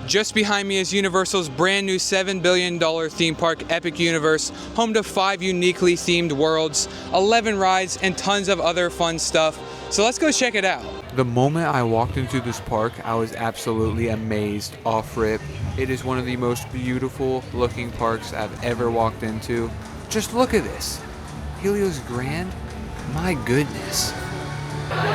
Just behind me is Universal's brand new $7 billion theme park, Epic Universe, home to 5 uniquely themed worlds, 11 rides, and tons of other fun stuff. So let's go check it out. The moment I walked into this park, I was absolutely amazed off rip. It is one of the most beautiful looking parks I've ever walked into. Just look at this. Helios Grand? My goodness.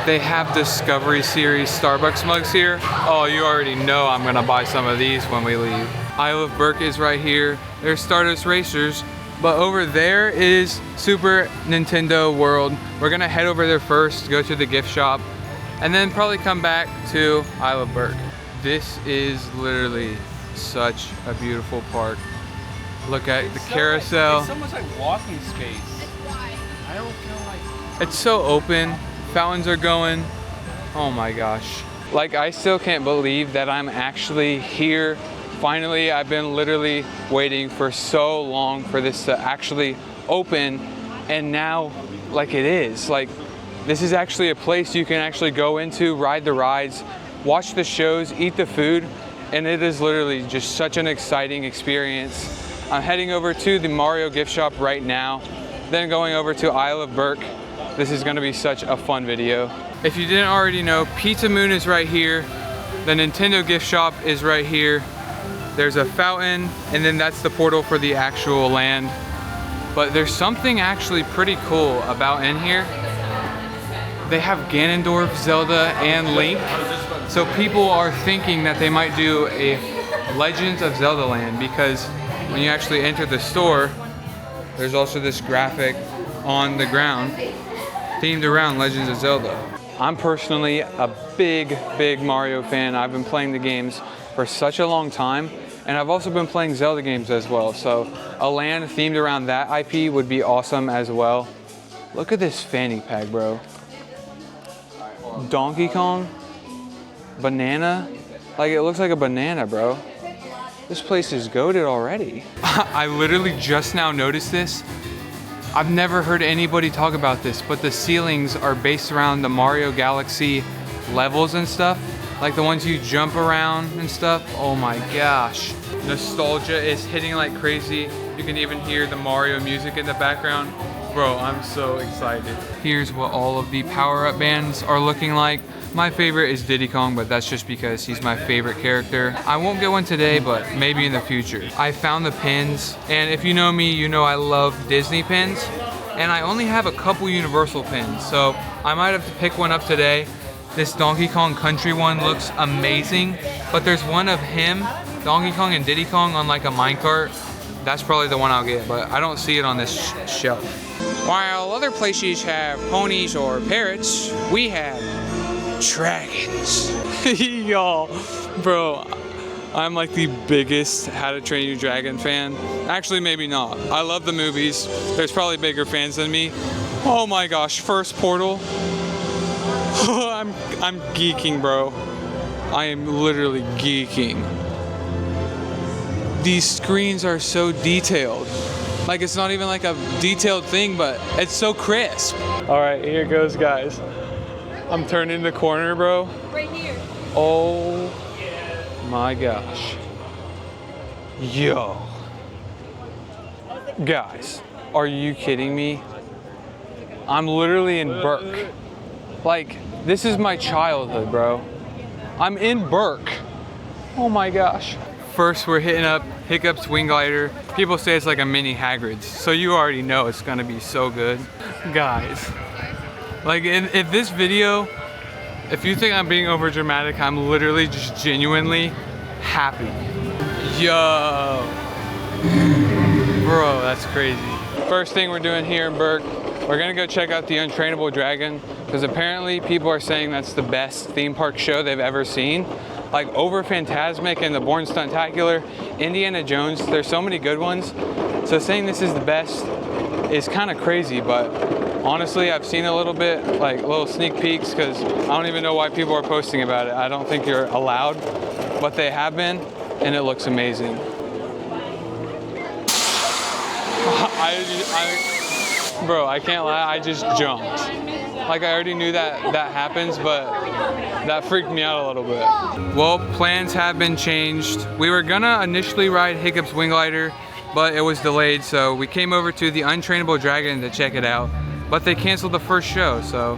They have Discovery Series Starbucks mugs here. Oh, you already know I'm gonna buy some of these when we leave. Isle of Berk is right here. There's Stardust Racers, but over there is Super Nintendo World. We're gonna head over there first, go to the gift shop, and then probably come back to Isle of Berk. This is literally such a beautiful park. Look at the carousel. It's so much like walking space. I don't feel like... It's so open. Fountains are going. Oh my gosh. Like, I still can't believe that I'm actually here. Finally, I've been literally waiting for so long for this to actually open, and now, like, it is. Like, this is actually a place you can actually go into, ride the rides, watch the shows, eat the food, and it is literally just such an exciting experience. I'm heading over to the Mario gift shop right now, then going over to Isle of Berk. This is gonna be such a fun video. If you didn't already know, Pizza Moon is right here. The Nintendo gift shop is right here. There's a fountain, and then that's the portal for the actual land. But there's something actually pretty cool about in here. They have Ganondorf, Zelda, and Link. So people are thinking that they might do a Legends of Zelda land, because when you actually enter the store, there's also this graphic on the ground themed around Legends of Zelda. I'm personally a big Mario fan. I've been playing the games for such a long time, and I've also been playing Zelda games as well. So a land themed around that IP would be awesome as well. Look at this fanny pack, bro. Donkey Kong, banana. Like, it looks like a banana, bro. This place is goated already. I literally just now noticed this. I've never heard anybody talk about this, but the ceilings are based around the Mario Galaxy levels and stuff. Like the ones you jump around and stuff. Oh my gosh. Nostalgia is hitting like crazy. You can even hear the Mario music in the background. Bro, I'm so excited. Here's what all of the power-up bands are looking like. My favorite is Diddy Kong, but that's just because he's my favorite character. I won't get one today, but maybe in the future. I found the pins, and if you know me, you know I love Disney pins, and I only have a couple Universal pins, so I might have to pick one up today. This Donkey Kong Country one looks amazing, but there's one of him, Donkey Kong and Diddy Kong on like a minecart. That's probably the one I'll get, but I don't see it on this shelf. While other places have ponies or parrots, we have dragons. Y'all, bro, I'm like the biggest How to Train Your Dragon fan. Actually, maybe not. I love the movies. There's probably bigger fans than me. Oh my gosh, first portal. I'm geeking, bro. I am literally geeking. These screens are so detailed. Like, it's not even like a detailed thing, but it's so crisp. All right, here goes, guys. I'm turning the corner, bro. Right here. Oh my gosh. Yo. Guys, are you kidding me? I'm literally in Berk. Like, this is my childhood, bro. I'm in Berk. Oh my gosh. First, we're hitting up Hiccup's Wing Glider. People say it's like a mini Hagrid's, so you already know it's gonna be so good. Guys, like if this video, if you think I'm being over dramatic, I'm literally just genuinely happy. Yo. Bro, that's crazy. First thing we're doing here in Berk, we're gonna go check out the Untrainable Dragon, because apparently people are saying that's the best theme park show they've ever seen. Like, over Fantasmic and the Bourne Stuntacular, Indiana Jones, there's so many good ones. So saying this is the best is kind of crazy, but honestly, I've seen a little bit, like little sneak peeks, because I don't even know why people are posting about it. I don't think you're allowed, but they have been, and it looks amazing. Bro, I can't lie, I just jumped. Like I already knew that happens, but that freaked me out a little bit. Well, plans have been changed. We were gonna initially ride Hiccup's wing glider, but it was delayed, so we came over to the Untrainable Dragon to check it out. But they canceled the first show, so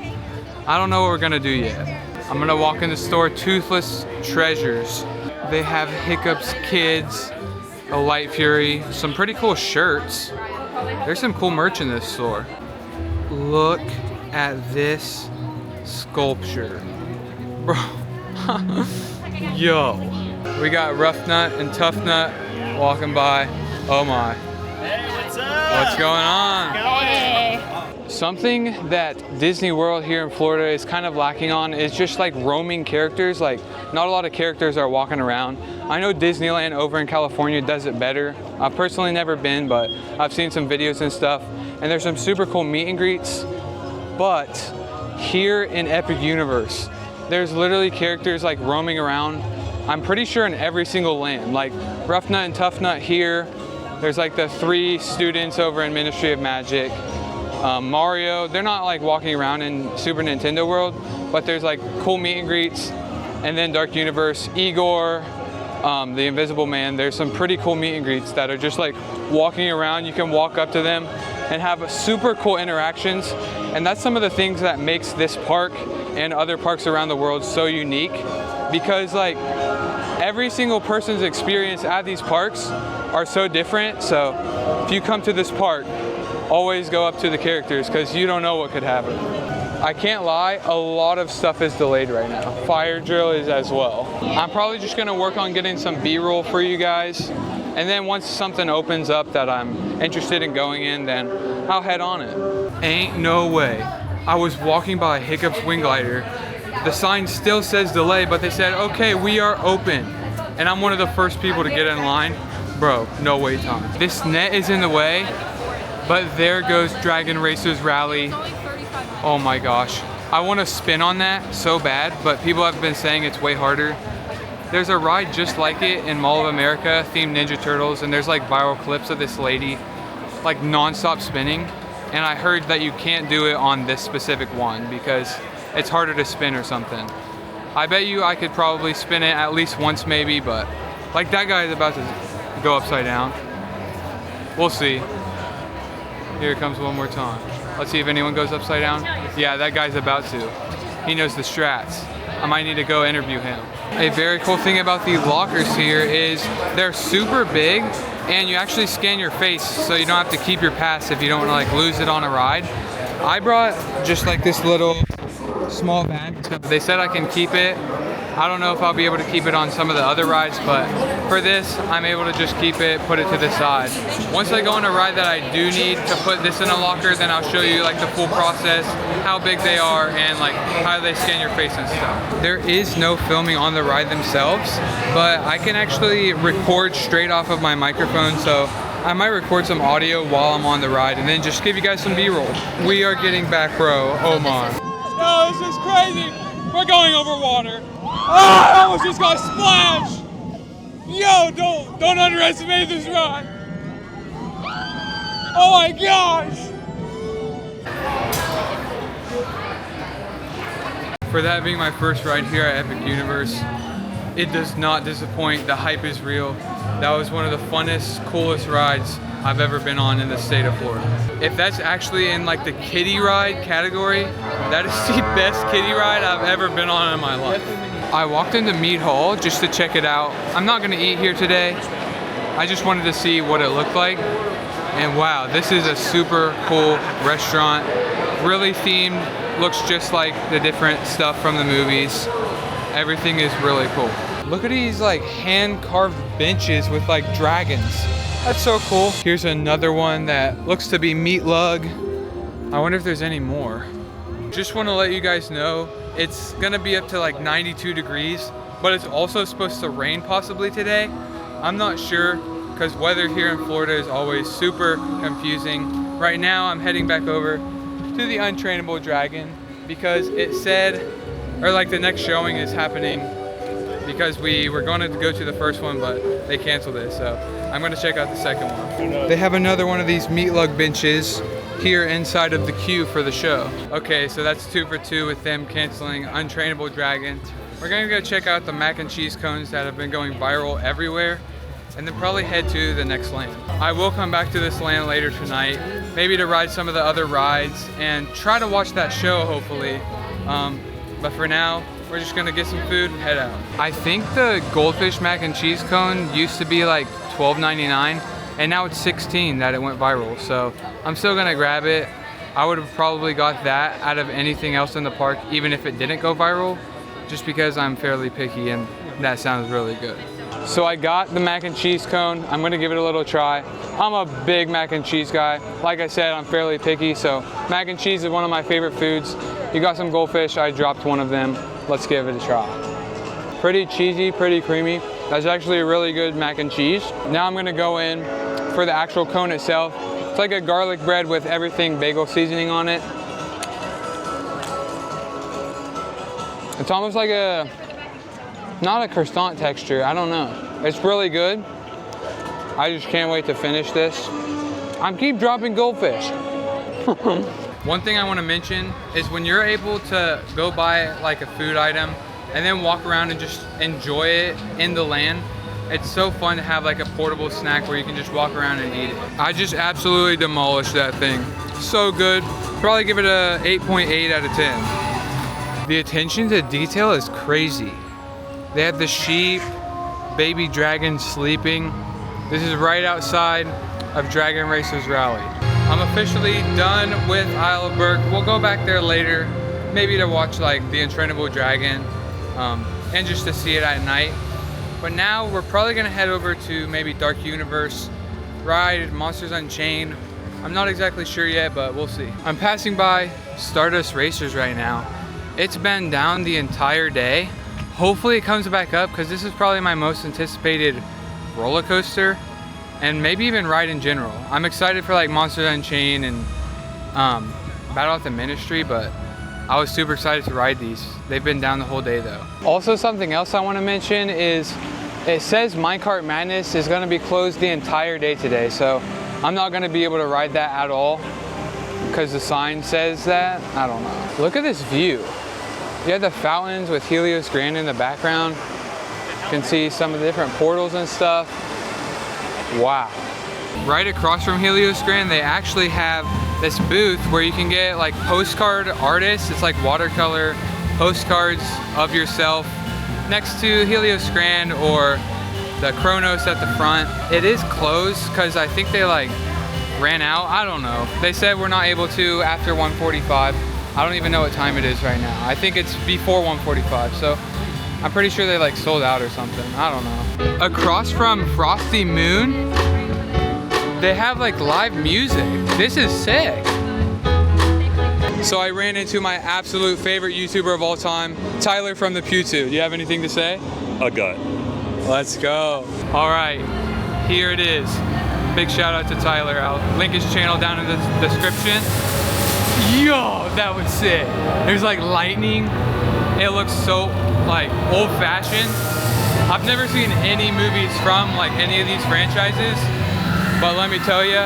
I don't know what we're gonna do yet. I'm gonna walk in the store, Toothless Treasures. They have Hiccup's Kids, a Light Fury, some pretty cool shirts. There's some cool merch in this store. Look at this sculpture. Bro. Yo. We got Rough Nut and Tough Nut walking by. Oh my. Hey, what's up? What's going on? Hey. Something that Disney World here in Florida is kind of lacking on is just like roaming characters. Like not a lot of characters are walking around. I know Disneyland over in California does it better. I've personally never been, but I've seen some videos and stuff, and there's some super cool meet and greets. But here in Epic Universe, there's literally characters like roaming around. I'm pretty sure in every single land, like Rough Nut and Tough Nut here. There's like the 3 students over in Ministry of Magic. Mario, they're not like walking around in Super Nintendo World, but there's like cool meet and greets. And then Dark Universe, Igor, the Invisible Man, there's some pretty cool meet and greets that are just like walking around. You can walk up to them and have super cool interactions. And that's some of the things that makes this park and other parks around the world so unique, because like every single person's experience at these parks are so different. So if you come to this park, always go up to the characters because you don't know what could happen. I can't lie, a lot of stuff is delayed right now. Fire drill is as well. I'm probably just gonna work on getting some B-roll for you guys. And then once something opens up that I'm interested in going in, then I'll head on it. Ain't no way. I was walking by Hiccup's wing glider. The sign still says delay, but they said, okay, we are open. And I'm one of the first people to get in line. Bro, no wait time. This net is in the way. But there goes Dragon Racers Rally. Oh my gosh. I want to spin on that so bad, but people have been saying it's way harder. There's a ride just like it in Mall of America, themed Ninja Turtles, and there's like viral clips of this lady like non-stop spinning. And I heard that you can't do it on this specific one because it's harder to spin or something. I bet you I could probably spin it at least once maybe, but like that guy is about to go upside down. We'll see. Here it comes one more time. Let's see if anyone goes upside down. Yeah, that guy's about to. He knows the strats. I might need to go interview him. A very cool thing about the lockers here is they're super big and you actually scan your face so you don't have to keep your pass if you don't want to like lose it on a ride. I brought just like this little small bag. They said I can keep it. I don't know if I'll be able to keep it on some of the other rides, but for this, I'm able to just keep it, put it to the side. Once I go on a ride that I do need to put this in a locker, then I'll show you like the full process, how big they are, and like how they scan your face and stuff. There is no filming on the ride themselves, but I can actually record straight off of my microphone, so I might record some audio while I'm on the ride and then just give you guys some B-roll. We are getting back row, oh my. Oh, this is crazy. We're going over water. Oh, I almost just got splashed. Yo, don't underestimate this ride. Oh my gosh. For that being my first ride here at Epic Universe, it does not disappoint. The hype is real. That was one of the funnest, coolest rides I've ever been on in the state of Florida. If that's actually in like the kiddie ride category, that is the best kiddie ride I've ever been on in my life. I walked into Meat Hall just to check it out. I'm not gonna eat here today. I just wanted to see what it looked like. And wow, this is a super cool restaurant. Really themed, looks just like the different stuff from the movies. Everything is really cool. Look at these like hand-carved benches with like dragons. That's so cool. Here's another one that looks to be meat lug. I wonder if there's any more. Just want to let you guys know it's gonna be up to like 92 degrees, but it's also supposed to rain possibly today. I'm not sure because weather here in Florida is always super confusing. Right now I'm heading back over to the Untrainable Dragon because it said, or like the next showing is happening because we were going to go to the first one, but they canceled it. So I'm going to check out the second one. They have another one of these meat lug benches here inside of the queue for the show. Okay, so that's 2 for 2 with them canceling Untrainable Dragon. We're gonna go check out the mac and cheese cones that have been going viral everywhere, and then probably head to the next land. I will come back to this land later tonight, maybe to ride some of the other rides and try to watch that show hopefully. But for now, we're just gonna get some food and head out. I think the goldfish mac and cheese cone used to be like $12.99, and now it's $16 that it went viral. So I'm still gonna grab it. I would have probably got that out of anything else in the park, even if it didn't go viral, just because I'm fairly picky and that sounds really good. So I got the mac and cheese cone. I'm gonna give it a little try. I'm a big mac and cheese guy. Like I said, I'm fairly picky, so mac and cheese is one of my favorite foods. You got some goldfish, I dropped one of them. Let's give it a try. Pretty cheesy, pretty creamy. That's actually a really good mac and cheese. Now I'm gonna go in for the actual cone itself. It's like a garlic bread with everything bagel seasoning on it. It's almost like a, not a croissant texture, I don't know. It's really good. I just can't wait to finish this. I keep dropping goldfish. One thing I want to mention is when you're able to go buy like a food item and then walk around and just enjoy it in the land, it's so fun to have like a portable snack where you can just walk around and eat it. I just absolutely demolished that thing. So good. Probably give it a 8.8 out of 10. The attention to detail is crazy. They have the sheep, baby dragon sleeping. This is right outside of Dragon Racers Rally. I'm officially done with Isle of Berk. We'll go back there later, maybe to watch like the Untrainable Dragon and just to see it at night. But now we're probably gonna head over to maybe Dark Universe, ride Monsters Unchained. I'm not exactly sure yet, but we'll see. I'm passing by Stardust Racers right now. It's been down the entire day. Hopefully it comes back up because this is probably my most anticipated roller coaster and maybe even ride in general. I'm excited for like Monsters Unchained and Battle at the Ministry, but I was super excited to ride these. They've been down the whole day though. Also, something else I want to mention is it says Minecart Madness is going to be closed the entire day today, so I'm not going to be able to ride that at all because the sign says that. I don't know. Look at this view. You have the fountains with Helios Grand in the background. You can see some of the different portals and stuff. Wow. Right across from Helios Grand, they actually have this booth where you can get like postcard artists. It's like watercolor postcards of yourself next to Helios Grand or the Kronos at the front. It is closed because I think they like ran out. I don't know. They said we're not able to after 1:45. I don't even know what time it is right now. I think it's before 1:45, so I'm pretty sure they like sold out or something. I don't know. Across from Frosty Moon, they have like live music. This is sick. So I ran into my absolute favorite YouTuber of all time, Tyler from the Pew 2. Do you have anything to say? A gut. Let's go. All right, here it is. Big shout out to Tyler. I'll link his channel down in the description. Yo, that was sick. There's like lightning. It looks so like old fashioned. I've never seen any movies from like any of these franchises, but let me tell you,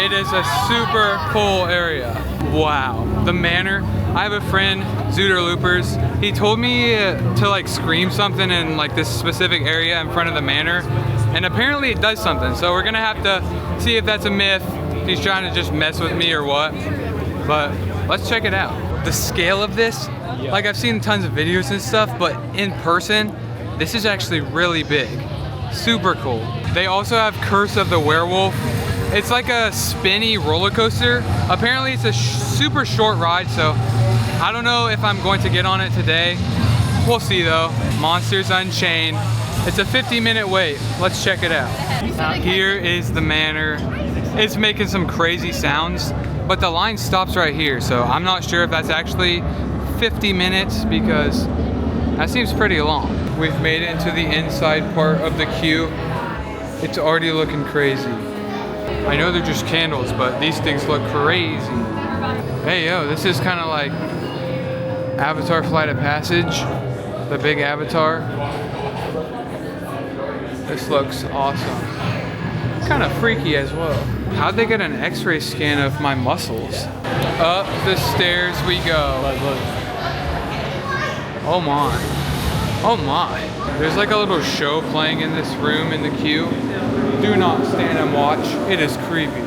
it is a super cool area. Wow, the manor. I have a friend, Zooter Loopers. He told me to like scream something in like this specific area in front of the manor, and apparently it does something. So we're gonna have to see if that's a myth, if he's trying to just mess with me or what. But let's check it out. The scale of this, like I've seen tons of videos and stuff, but in person, this is actually really big. Super cool. They also have Curse of the Werewolf. It's like a spinny roller coaster. Apparently it's a super short ride, so I don't know if I'm going to get on it today. We'll see though. Monsters Unchained. It's a 50-minute wait. Let's check it out. Here is the manor. It's making some crazy sounds, but the line stops right here, so I'm not sure if that's actually 50 minutes because that seems pretty long. We've made it into the inside part of the queue. It's already looking crazy. I know they're just candles, but these things look crazy. Hey, yo, this is kind of like Avatar Flight of Passage, the big Avatar. This looks awesome. Kind of freaky as well. How'd they get an x-ray scan of my muscles? Up the stairs we go. Oh my. Oh my. There's like a little show playing in this room in the queue. Do not stand and watch. It is creepy.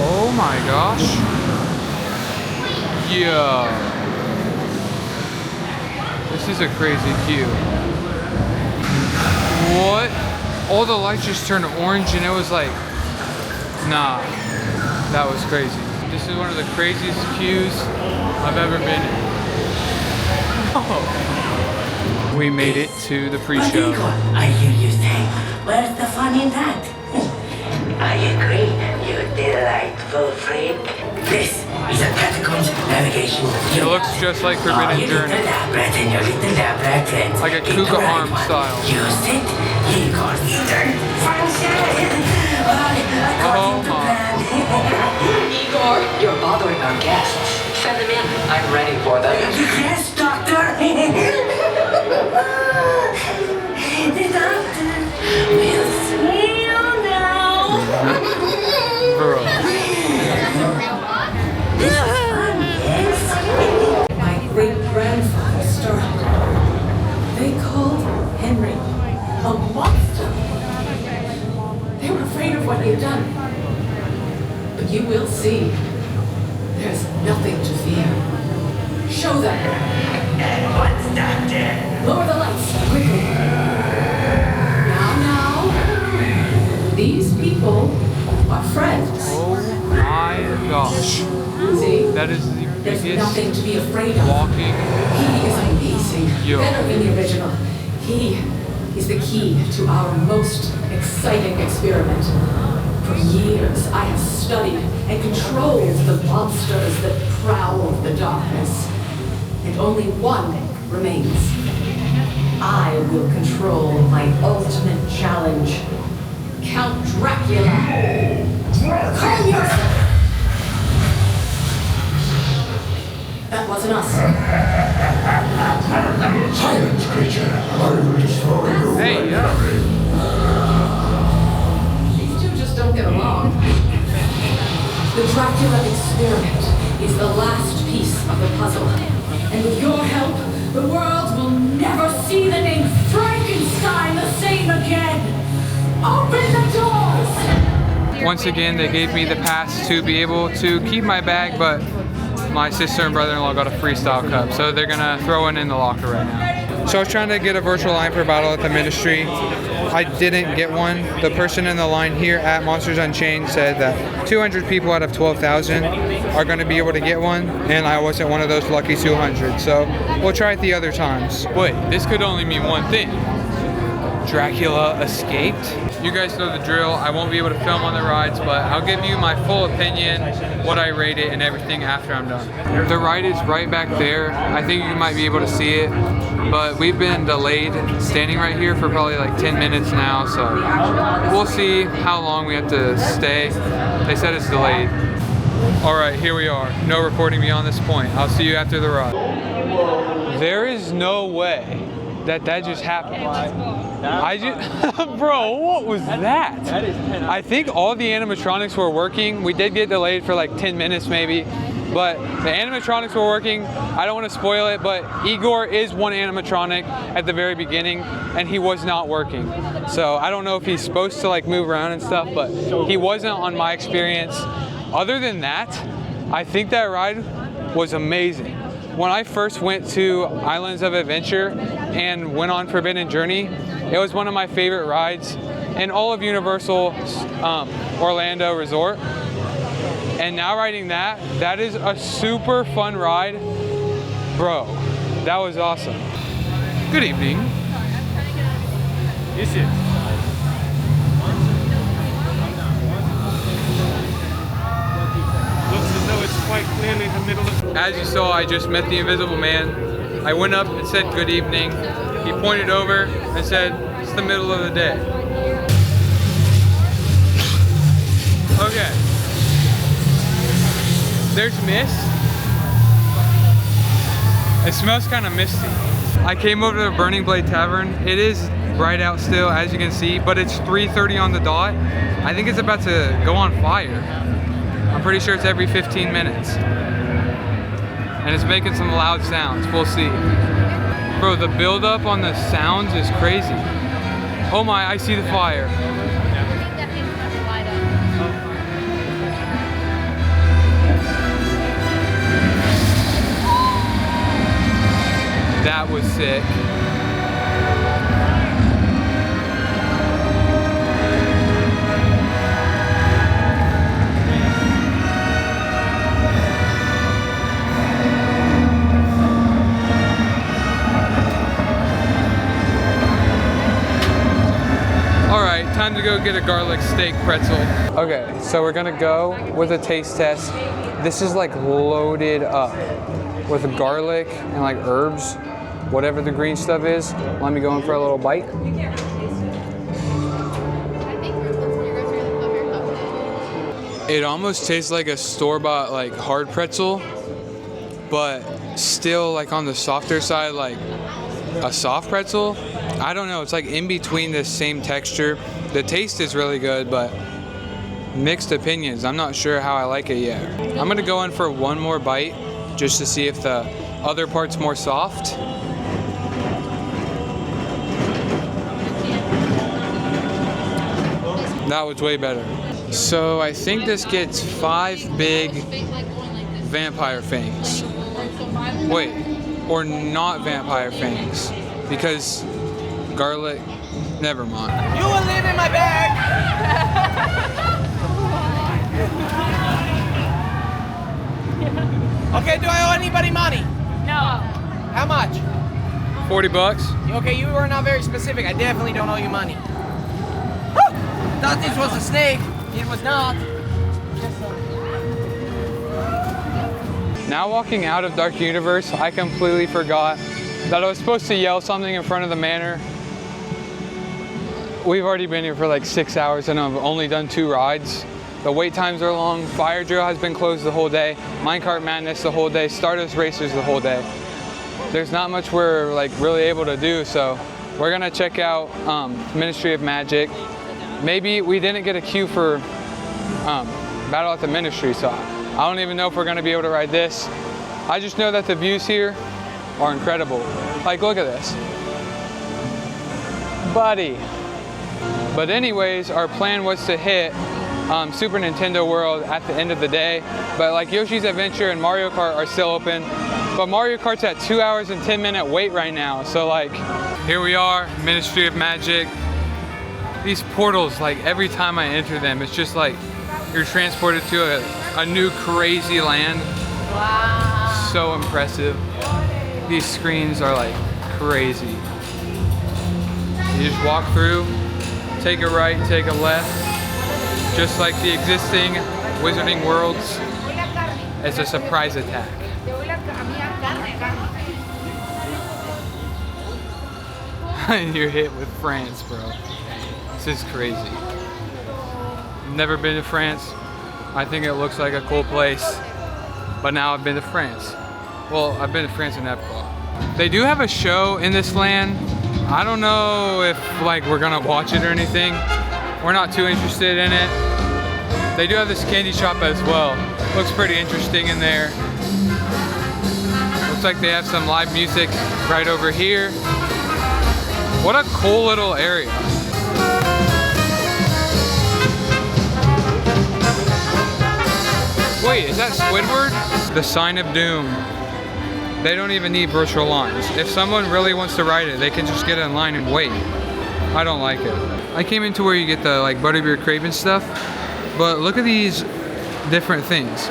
Oh my gosh. Yeah. This is a crazy queue. What? All the lights just turned orange and it was like, nah, that was crazy. This is one of the craziest queues I've ever been in. Oh. We made it to the pre-show. I hear you say, where's the fun in that? I agree, you delightful freak. This is a catacombs navigation. It looks just like Forbidden Journey. Like a Kuga arm style. Use it, he considered function. Oh my. Igor, you're bothering our guests. Send them in. I'm ready for them. Yes, doctor. The doctor will see you now. Bro. This is fun, yes. My great-grandfather started. They called Henry a monster. They were afraid of what he had done. But you will see. There's nothing to fear. Show them. What's doctor? Lower the lights, quickly. Now. These people are friends. Oh my gosh. See? That is the There's biggest nothing to be afraid of. walking. He is amazing. Yo. Better than the original. He is the key to our most exciting experiment. For years, I have studied and controlled the monsters that prowl the darkness. And only one remains. I will control my ultimate challenge. Count Dracula. Calm yourself. That wasn't us. Silence, creature. I will destroy you. Hey, yo. These two just don't get along. The Dracula experiment is the last piece of the puzzle. And with your help, the world will never see the name Frankenstein the same again. Open the doors! Once again, they gave me the pass to be able to keep my bag, but my sister and brother-in-law got a freestyle cup, so they're gonna throw it in the locker right now. So I was trying to get a virtual line for Battle at the Ministry. I didn't get one. The person in the line here at Monsters Unchained said that 200 people out of 12,000 are gonna be able to get one, and I wasn't one of those lucky 200, so we'll try it the other times. Wait, this could only mean one thing. Dracula escaped. You guys know the drill. I won't be able to film on the rides, but I'll give you my full opinion, what I rate it, and everything after I'm done. The ride is right back there. I think you might be able to see it, but we've been delayed standing right here for probably like 10 minutes now, so we'll see how long we have to stay. They said it's delayed. All right, here we are. No recording beyond this point. I'll see you after the ride. There is no way that just happened. I just, bro, what was that? That is 10. I think all the animatronics were working. We did get delayed for like 10 minutes maybe, but the animatronics were working. I don't want to spoil it, but Igor is one animatronic at the very beginning, and he was not working. So I don't know if he's supposed to like move around and stuff, but he wasn't on my experience. Other than that, I think that ride was amazing. When I first went to Islands of Adventure and went on Forbidden Journey, it was one of my favorite rides in all of Universal's Orlando Resort. And now riding that is a super fun ride. Bro, that was awesome. Good evening. Is it? Looks as though it's quite clearly the middle of... As you saw, I just met the Invisible Man. I went up and said good evening. He pointed over and said, it's the middle of the day. Okay. There's mist. It smells kind of misty. I came over to the Burning Blade Tavern. It is bright out still, as you can see, but it's 3:30 on the dot. I think it's about to go on fire. I'm pretty sure it's every 15 minutes. And it's making some loud sounds, we'll see. Bro, the buildup on the sounds is crazy. Oh my, I see the fire. That was sick. Alright, time to go get a garlic steak pretzel. Okay, so we're gonna go with a taste test. This is like loaded up with garlic and like herbs, whatever the green stuff is. Let me go in for a little bite. It almost tastes like a store-bought like hard pretzel, but still like on the softer side, like a soft pretzel. I don't know, it's like in between this same texture. The taste is really good, but mixed opinions. I'm not sure how I like it yet. I'm gonna go in for one more bite just to see if the other part's more soft. That was way better. So I think this gets 5 big vampire fangs. Wait, or not vampire fangs, because garlic, never mind. You will live in my bag! Okay, do I owe anybody money? No. How much? 40 bucks? Okay, you were not very specific. I definitely don't owe you money. Thought this was a snake. It was not. Now walking out of Dark Universe, I completely forgot that I was supposed to yell something in front of the manor. We've already been here for like 6 hours and I've only done 2 rides. The wait times are long. Fire Drill has been closed the whole day. Minecart Madness the whole day. Stardust Racers the whole day. There's not much we're like really able to do, so we're gonna check out Ministry of Magic. Maybe we didn't get a queue for Battle at the Ministry, so I don't even know if we're gonna be able to ride this. I just know that the views here are incredible. Like, look at this. Buddy. But anyways, our plan was to hit Super Nintendo World at the end of the day, but like Yoshi's Adventure and Mario Kart are still open, but Mario Kart's at 2 hours and 10-minute wait right now, so like, here we are, Ministry of Magic. These portals, like every time I enter them, it's just like you're transported to a new crazy land. Wow. So impressive. These screens are like crazy. You just walk through, take a right, take a left. Just like the existing Wizarding Worlds, it's a surprise attack. And you're hit with France, bro. This is crazy. Never been to France. I think it looks like a cool place. But now I've been to France. Well, I've been to France and Epcot. They do have a show in this land. I don't know if like we're gonna watch it or anything. We're not too interested in it. They do have this candy shop as well. Looks pretty interesting in there. Looks like they have some live music right over here. What a cool little area. Wait, is that Squidward? The Sign of Doom. They don't even need virtual lines. If someone really wants to ride it, they can just get in line and wait. I don't like it. I came into where you get the like Butterbeer Craven stuff, but look at these different things.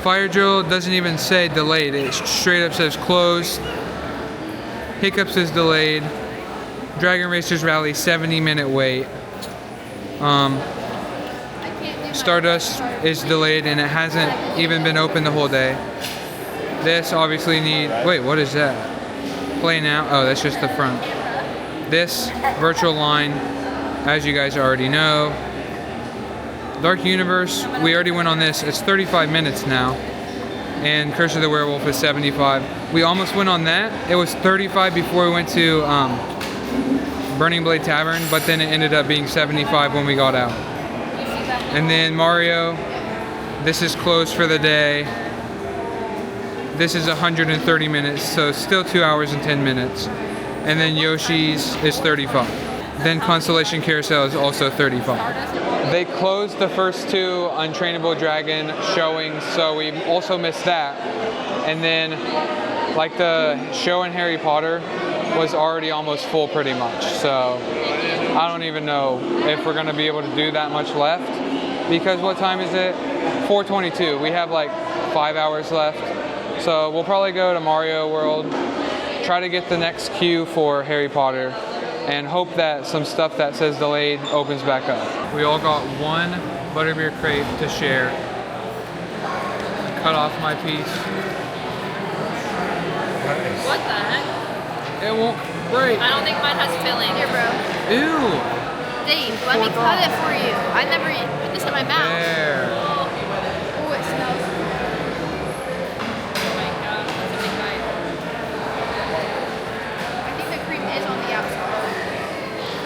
Fire Drill doesn't even say delayed. It straight up says closed. Hiccups is delayed. Dragon Racers Rally 70-minute wait. Stardust is delayed and it hasn't even been open the whole day. This obviously wait, what is that? Play now, oh, that's just the front. This virtual line, as you guys already know. Dark Universe, we already went on this. It's 35 minutes now. And Curse of the Werewolf is 75. We almost went on that. It was 35 before we went to Burning Blade Tavern, but then it ended up being 75 when we got out. And then Mario, this is closed for the day. This is 130 minutes, so still 2 hours and 10 minutes. And then Yoshi's is 35. Then Constellation Carousel is also 35. They closed the first two Untrainable Dragon showings, so we also missed that. And then, like, the show in Harry Potter was already almost full pretty much. So I don't even know if we're gonna be able to do that much left, because what time is it? 4:22. We have like 5 hours left. So we'll probably go to Mario World, try to get the next queue for Harry Potter, and hope that some stuff that says delayed opens back up. We all got one butterbeer crepe to share. Cut off my piece. What the heck? It won't break. I don't think mine has filling. Here, bro. Ew. Dave, let me cut it for you. I never put this in my mouth. There. Oh, it smells. Oh my god, that's a big bite. I think the cream is on the outside.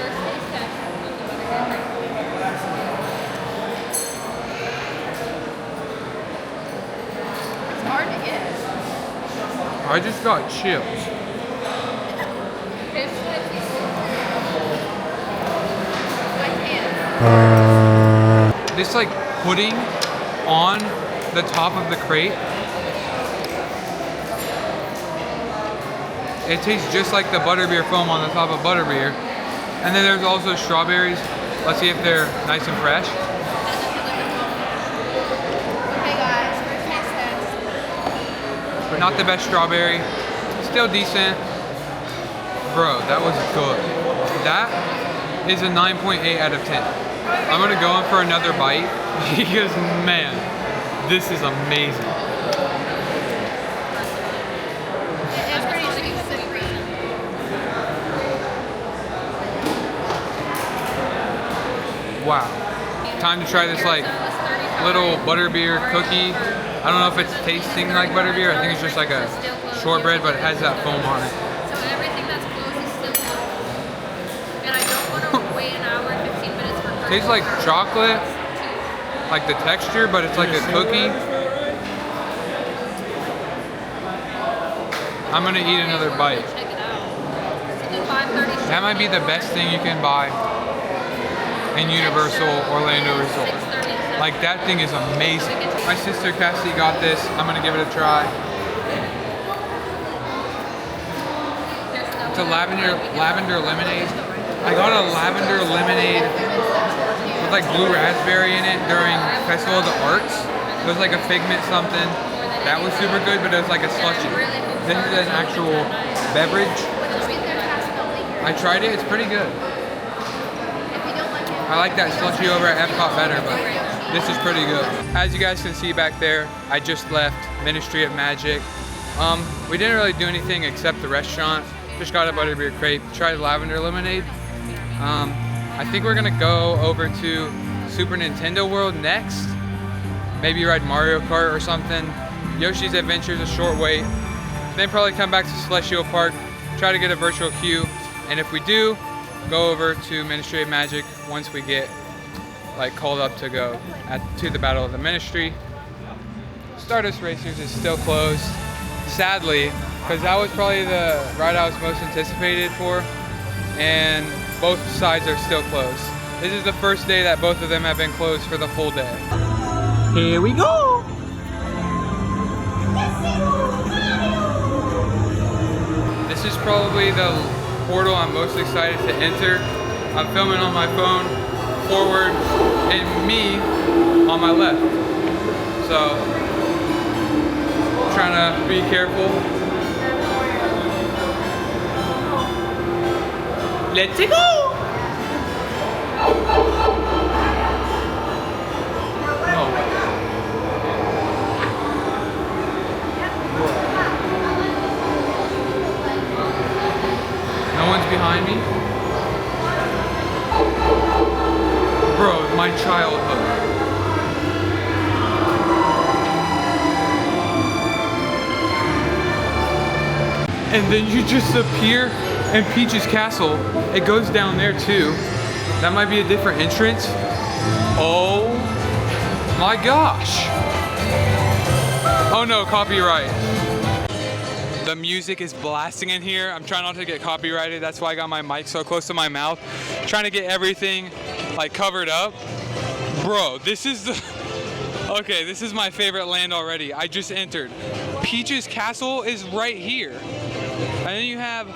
First taste test of the butterbeer. It's hard to get. I just got chills. This like pudding on the top of the crate, it tastes just like the butterbeer foam on the top of butterbeer. And then there's also strawberries. Let's see if they're nice and fresh. Okay guys, first taste test. Not the best strawberry, still decent. Bro, that was good. That is a 9.8 out of 10. I'm gonna go in for another bite because man, this is amazing. It's pretty slippery. Wow. Time to try this like little butterbeer cookie. I don't know if it's tasting like butterbeer. I think it's just like a shortbread, but it has that foam on it. So everything that's closed is still closed. And I don't want to wait an hour and 15 minutes for her. Tastes like chocolate, like the texture, but it's like a cookie. I'm gonna eat another bite. Check it out. So the 5:30 That might be the best thing you can buy in Universal Orlando Resort. 6:37. Like that thing is amazing. My sister Cassie got this. I'm gonna give it a try. It's a lavender lemonade. I got a lavender lemonade with like blue raspberry in it during Festival of the Arts. It was like a Figment something. That was super good, but it was like a slushy. This is an actual beverage. I tried it, it's pretty good. I like that slushy over at Epcot better, but this is pretty good. As you guys can see back there, I just left Ministry of Magic. We didn't really do anything except the restaurant. Just got a butterbeer crepe, tried lavender lemonade. I think we're gonna go over to Super Nintendo World next. Maybe ride Mario Kart or something. Yoshi's Adventure is a short wait. Then probably come back to Celestial Park, try to get a virtual queue. And if we do, go over to Ministry of Magic once we get like called up to go to the Battle of the Ministry. Stardust Racers is still closed, sadly, because that was probably the ride I was most anticipated for, and both sides are still closed. This is the first day that both of them have been closed for the full day. Here we go! This is probably the portal I'm most excited to enter. I'm filming on my phone forward and me on my left. So, trying to be careful. Let's go! No one's behind me. Bro, my childhood. And then you just appear And Peach's Castle, it goes down there too. That might be a different entrance. Oh my gosh. Oh no, copyright. The music is blasting in here. I'm trying not to get copyrighted. That's why I got my mic so close to my mouth. Trying to get everything like covered up. Bro, this is the... Okay, this is my favorite land already. I just entered. Peach's Castle is right here. And then you have...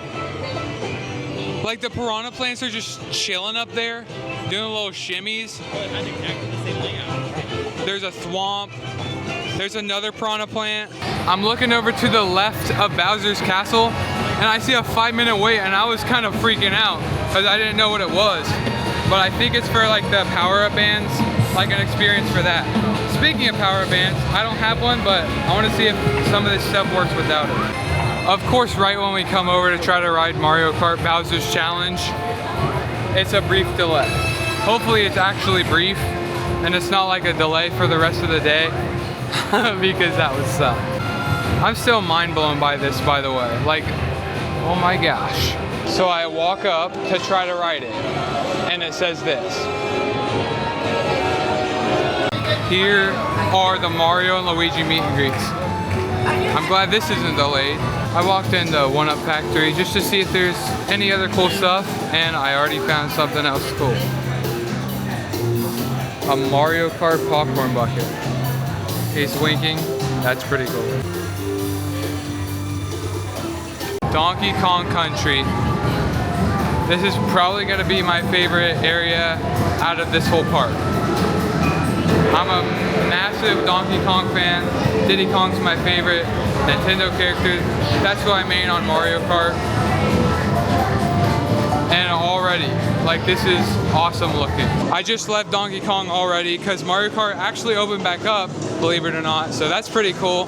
Like the piranha plants are just chilling up there, doing little shimmies. There's a swamp. There's another piranha plant. I'm looking over to the left of Bowser's Castle, and I see a 5-minute wait, and I was kind of freaking out because I didn't know what it was. But I think it's for like the power-up bands, like an experience for that. Speaking of power-up bands, I don't have one, but I want to see if some of this stuff works without it. Of course, right when we come over to try to ride Mario Kart Bowser's Challenge, it's a brief delay. Hopefully it's actually brief, and it's not like a delay for the rest of the day, because that would suck. I'm still mind blown by this, by the way. Like, oh my gosh. So I walk up to try to ride it, and it says this. Here are the Mario and Luigi meet and greets. I'm glad this isn't delayed. I walked into 1UP Factory just to see if there's any other cool stuff, and I already found something else cool. A Mario Kart popcorn bucket. He's winking. That's pretty cool. Donkey Kong Country. This is probably gonna be my favorite area out of this whole park. I'm a massive Donkey Kong fan. Diddy Kong's my favorite Nintendo character. That's who I main on Mario Kart. And already, like, this is awesome looking. I just left Donkey Kong already because Mario Kart actually opened back up, believe it or not. So that's pretty cool.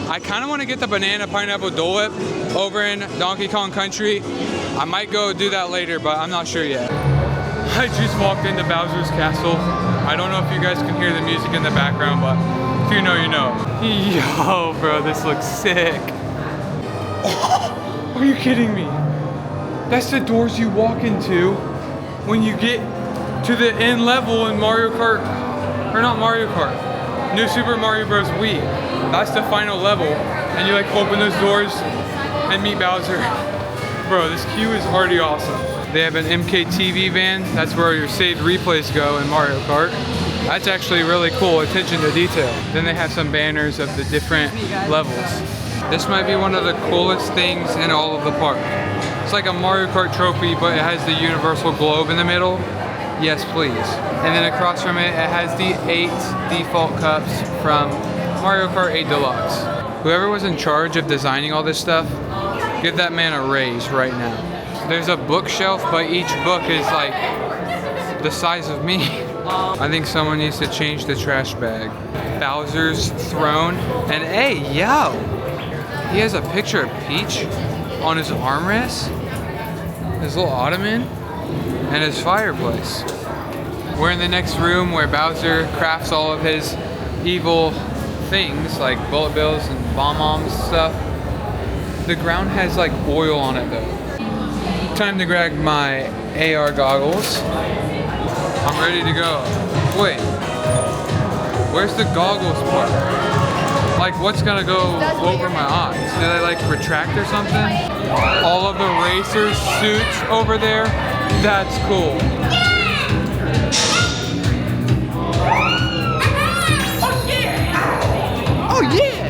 I kind of want to get the banana pineapple Dole Whip over in Donkey Kong Country. I might go do that later, but I'm not sure yet. I just walked into Bowser's Castle. I don't know if you guys can hear the music in the background, but if you know, you know. Yo, bro, this looks sick. Are you kidding me? That's the doors you walk into when you get to the end level in Mario Kart, or not Mario Kart, New Super Mario Bros. Wii. That's the final level, and you like open those doors and meet Bowser. Bro, this queue is already awesome. They have an MKTV van. That's where your saved replays go in Mario Kart. That's actually really cool, attention to detail. Then they have some banners of the different levels. This might be one of the coolest things in all of the park. It's like a Mario Kart trophy, but it has the universal globe in the middle. Yes, please. And then across from it, it has the 8 default cups from Mario Kart 8 Deluxe. Whoever was in charge of designing all this stuff, give that man a raise right now. There's a bookshelf, but each book is like the size of me. I think someone needs to change the trash bag. Bowser's throne, and hey, yo! He has a picture of Peach on his armrest, his little ottoman, and his fireplace. We're in the next room where Bowser crafts all of his evil things, like bullet bills and bomb-oms and stuff. The ground has like oil on it though. Time to grab my AR goggles. I'm ready to go. Wait, where's the goggles part? Like, what's gonna go over my eyes? Did I like retract or something? All of the racer suits over there? That's cool. Oh yeah!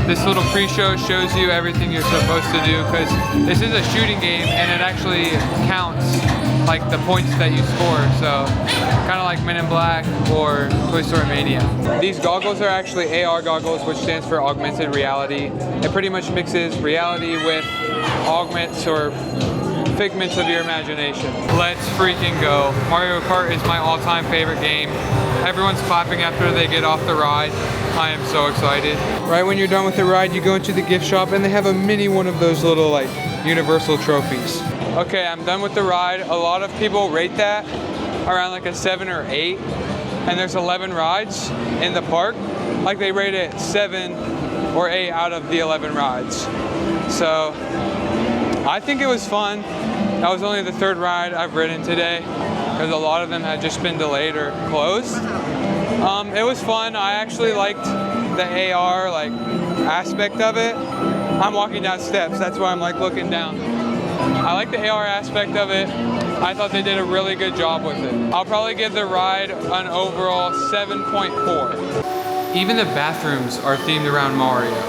This little pre-show shows you everything you're supposed to do because this is a shooting game and it actually counts like the points that you score. So kind of like Men in Black or Toy Story Mania. These goggles are actually AR goggles, which stands for augmented reality. It pretty much mixes reality with augments or figments of your imagination. Let's freaking go. Mario Kart is my all-time favorite game. Everyone's clapping after they get off the ride. I am so excited. Right when you're done with the ride, you go into the gift shop and they have a mini one of those little like universal trophies. Okay, I'm done with the ride. A lot of people rate that around like a 7 or 8. And there's 11 rides in the park. Like they rate it 7 or 8 out of the 11 rides. So I think it was fun. That was only the third ride I've ridden today because a lot of them had just been delayed or closed. It was fun. I actually liked the AR like aspect of it. I'm walking down steps, that's why I'm like looking down. I like the AR aspect of it. I thought they did a really good job with it. I'll probably give the ride an overall 7.4. Even the bathrooms are themed around Mario.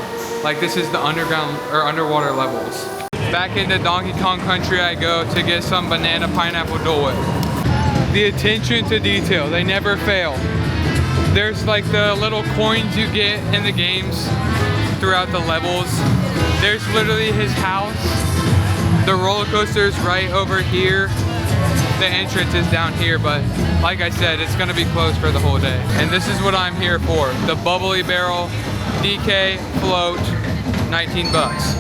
Like this is the underground or underwater levels. Back into Donkey Kong Country I go to get some banana pineapple Dole Whip. The attention to detail, they never fail. There's like the little coins you get in the games throughout the levels. There's literally his house. The roller coaster is right over here. The entrance is down here, but like I said, it's gonna be closed for the whole day. And this is what I'm here for. The bubbly barrel DK float, 19 bucks.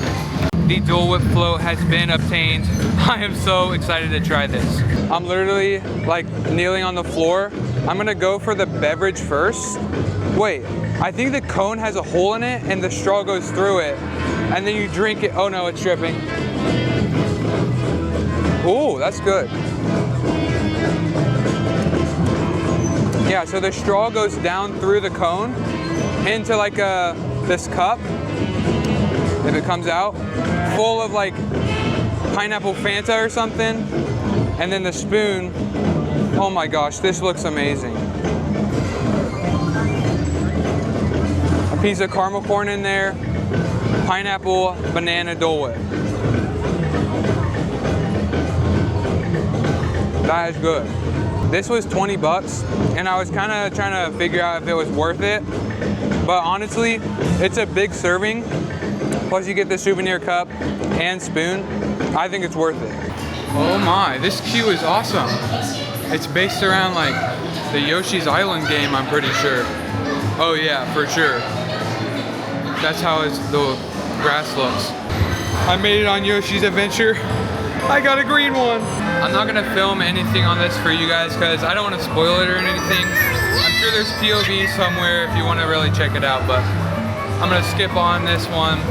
The Dole Whip float has been obtained. I am so excited to try this. I'm literally like kneeling on the floor. I'm gonna go for the beverage first. Wait, I think the cone has a hole in it and the straw goes through it. And then you drink it. Oh no, it's dripping. Ooh, that's good. Yeah, so the straw goes down through the cone into like this cup, if it comes out, full of like pineapple Fanta or something. And then the spoon, oh my gosh, this looks amazing. A piece of caramel corn in there, pineapple banana Dole Whip. That is good. This was 20 bucks, and I was kind of trying to figure out if it was worth it. But honestly, it's a big serving. Plus you get the souvenir cup and spoon. I think it's worth it. Oh my, this queue is awesome. It's based around like the Yoshi's Island game, I'm pretty sure. Oh yeah, for sure. That's how the grass looks. I made it on Yoshi's Adventure. I got a green one. I'm not gonna film anything on this for you guys because I don't want to spoil it or anything. I'm sure there's POV somewhere if you want to really check it out, but I'm gonna skip on this one.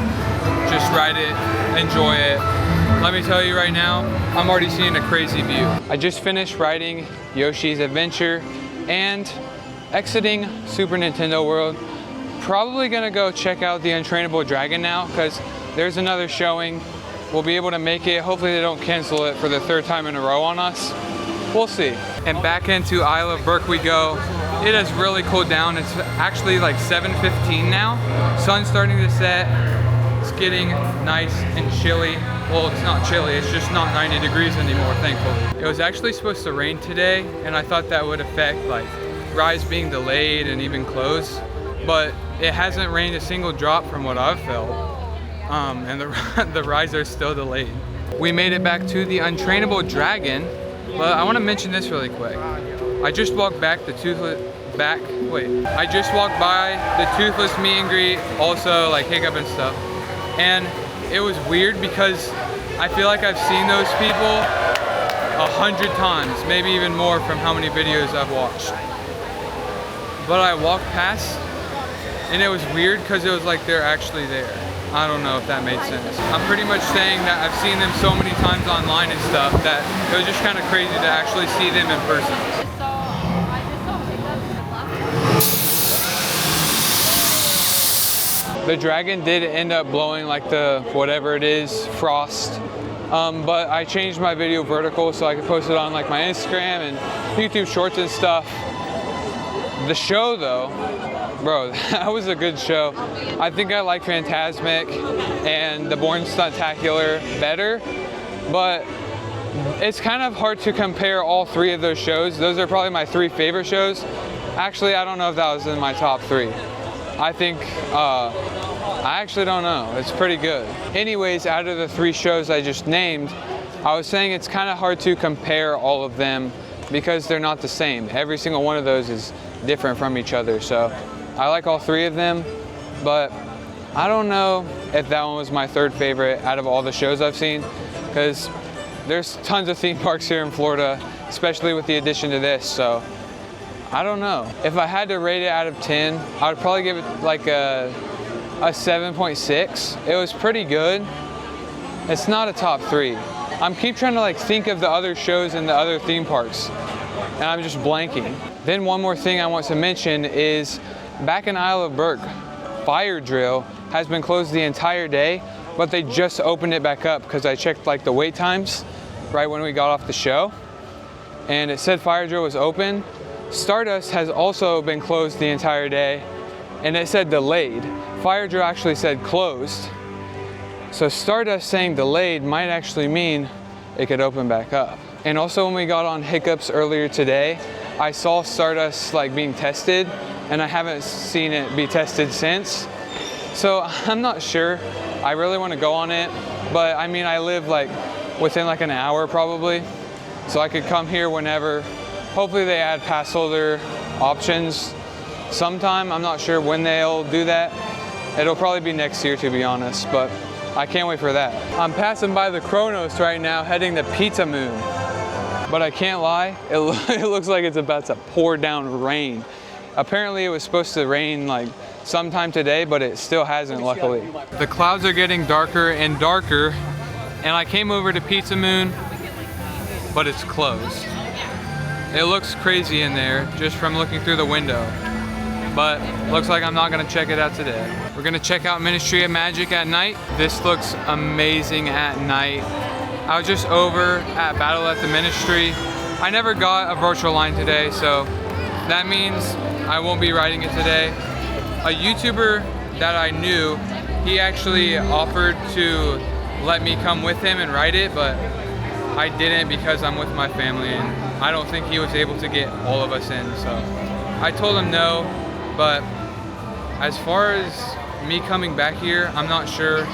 Just ride it, enjoy it. Let me tell you right now, I'm already seeing a crazy view. I just finished riding Yoshi's Adventure and exiting Super Nintendo World. Probably gonna go check out the Untrainable Dragon now because there's another showing. We'll be able to make it. Hopefully they don't cancel it for the third time in a row on us. We'll see. And back into Isle of Berk we go. It has really cooled down. It's actually like 7:15 now. Sun's starting to set. It's getting nice and chilly. Well, it's not chilly, it's just not 90 degrees anymore, thankfully. It was actually supposed to rain today, and I thought that would affect like rides being delayed and even closed. But it hasn't rained a single drop from what I've felt. And the rides are still delayed. We made it back to the Untrainable Dragon, but I want to mention this really quick. I just walked back the I just walked by the Toothless meet and greet, also like Hiccup and stuff, and it was weird because I feel like I've seen those people 100 times, maybe even more from how many videos I've watched. But I walked past, and it was weird because it was like they're actually there. I don't know if that made sense. I'm pretty much saying that I've seen them so many times online and stuff that it was just kind of crazy to actually see them in person. So I just saw pickups. The dragon did end up blowing like the whatever it is, frost. But I changed my video vertical so I could post it on like my Instagram and YouTube shorts and stuff. The show though, bro, that was a good show. I think I like Fantasmic and the Born Stuntacular better, but it's kind of hard to compare all three of those shows. Those are probably my three favorite shows. Actually, I don't know if that was in my top three. I think, I actually don't know. It's pretty good. Anyways, out of the three shows I just named, I was saying it's kind of hard to compare all of them because they're not the same. Every single one of those is different from each other. So I like all three of them, but I don't know if that one was my third favorite out of all the shows I've seen, because there's tons of theme parks here in Florida, especially with the addition to this. So I don't know. If I had to rate it out of 10, I would probably give it like a 7.6. It was pretty good. It's not a top 3. I'm keep trying to like think of the other shows and the other theme parks, and I'm just blanking. Then one more thing I want to mention is back in Isle of Burke, Fire Drill has been closed the entire day, but they just opened it back up because I checked like the wait times right when we got off the show, and it said Fire Drill was open. Stardust has also been closed the entire day, and it said delayed. Fire Drill actually said closed. So Stardust saying delayed might actually mean it could open back up. And also when we got on Hiccups earlier today, I saw Stardust like being tested, and I haven't seen it be tested since. So I'm not sure. I really want to go on it, but I mean, I live like within like an hour probably, so I could come here whenever. Hopefully they add pass holder options sometime. I'm not sure when they'll do that. It'll probably be next year, to be honest, but I can't wait for that. I'm passing by the Kronos right now, heading to Pizza Moon. But I can't lie, it looks like it's about to pour down rain. Apparently it was supposed to rain like sometime today, but it still hasn't, luckily. The clouds are getting darker and darker, and I came over to Pizza Moon, but it's closed. It looks crazy in there just from looking through the window, but looks like I'm not gonna check it out today. We're gonna check out Ministry of Magic at night. This looks amazing at night. I was just over at Battle at the Ministry. I never got a virtual line today, so that means I won't be riding it today. A YouTuber that I knew, he actually offered to let me come with him and ride it, but I didn't because I'm with my family, and I don't think he was able to get all of us in, so I told him no. But as far as me coming back here, I'm not sure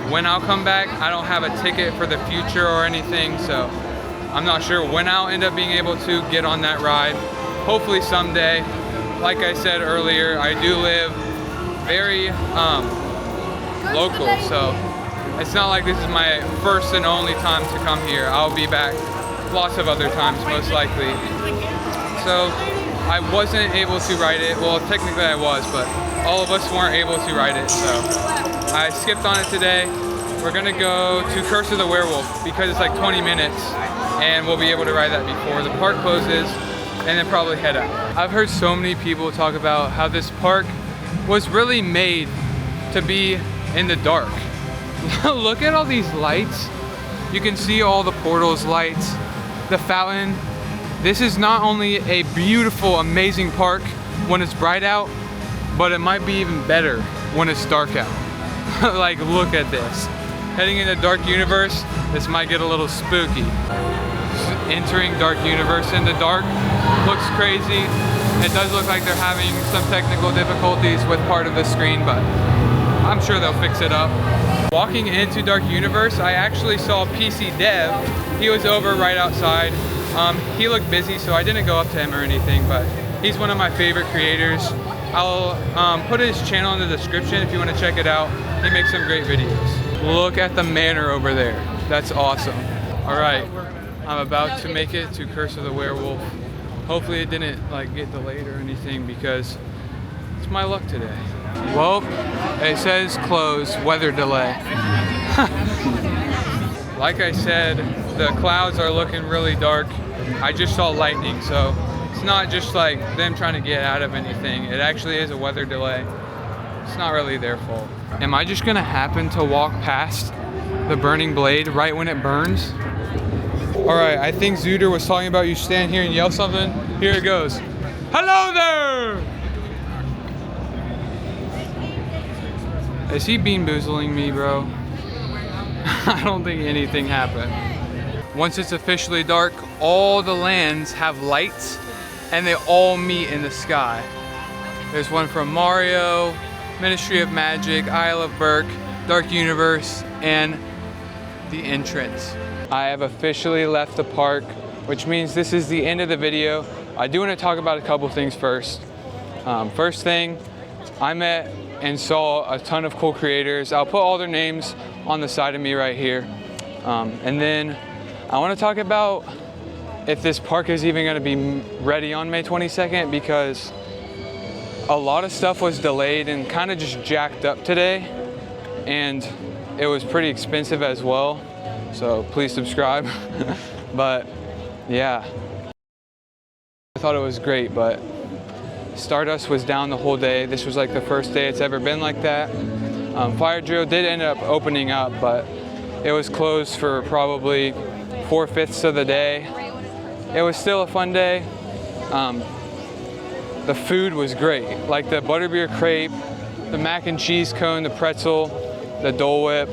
when I'll come back. I don't have a ticket for the future or anything, so I'm not sure when I'll end up being able to get on that ride. Hopefully someday. Like I said earlier, I do live very local, so it's not like this is my first and only time to come here. I'll be back lots of other times, most likely. So I wasn't able to ride it. Well, technically I was, but all of us weren't able to ride it, so I skipped on it today. We're gonna go to Curse of the Werewolf because it's like 20 minutes, and we'll be able to ride that before the park closes, and then probably head out. I've heard so many people talk about how this park was really made to be in the dark. Look at all these lights. You can see all the portals lights, the fountain. This is not only a beautiful, amazing park when it's bright out, but it might be even better when it's dark out. Like, look at this. Heading into Dark Universe, this might get a little spooky. Entering Dark Universe in the dark looks crazy. It does look like they're having some technical difficulties with part of the screen, but I'm sure they'll fix it up. Walking into Dark Universe, I actually saw PC Dev. He was over right outside. He looked busy, so I didn't go up to him or anything, but he's one of my favorite creators. I'll put his channel in the description if you want to check it out. He makes some great videos. Look at the manor over there. That's awesome. All right, I'm about to make it to Curse of the Werewolf. Hopefully it didn't like get delayed or anything because it's my luck today. Well, it says closed, weather delay. Like I said, the clouds are looking really dark. I just saw lightning, so it's not just like them trying to get out of anything. It actually is a weather delay. It's not really their fault. Am I just gonna happen to walk past the burning blade right when it burns? All right, I think Zuder was talking about you stand here and yell something. Here it goes. Hello there! Is he bean boozling me, bro? I don't think anything happened. Once it's officially dark, all the lands have lights and they all meet in the sky. There's one from Mario, Ministry of Magic, Isle of Burke, Dark Universe, and the entrance. I have officially left the park, which means this is the end of the video. I do want to talk about a couple things first. First thing, I met and saw a ton of cool creators. I'll put all their names on the side of me right here. And then I want to talk about if this park is even going to be ready on May 22nd, because a lot of stuff was delayed and kind of just jacked up today. And it was pretty expensive as well. So please subscribe. But yeah, I thought it was great, but Stardust was down the whole day. This was like the first day it's ever been like that. Fire drill did end up opening up, but it was closed for probably 4/5 of the day. It was still a fun day. The food was great, like the butterbeer crepe, the mac and cheese cone, the pretzel, the Dole Whip.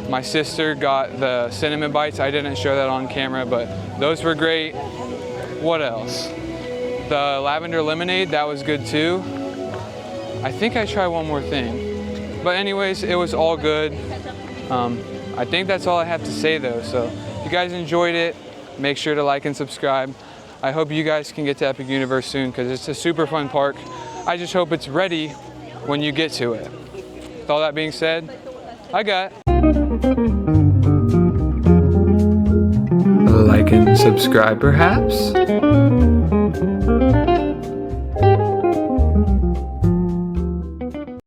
My sister got the cinnamon bites. I didn't show that on camera, but those were great. What else? The lavender lemonade, that was good too. I think I tried one more thing. But anyways, it was all good. I think that's all I have to say though. So if you guys enjoyed it, make sure to like and subscribe. I hope you guys can get to Epic Universe soon because it's a super fun park. I just hope it's ready when you get to it. With all that being said, I got like and subscribe perhaps?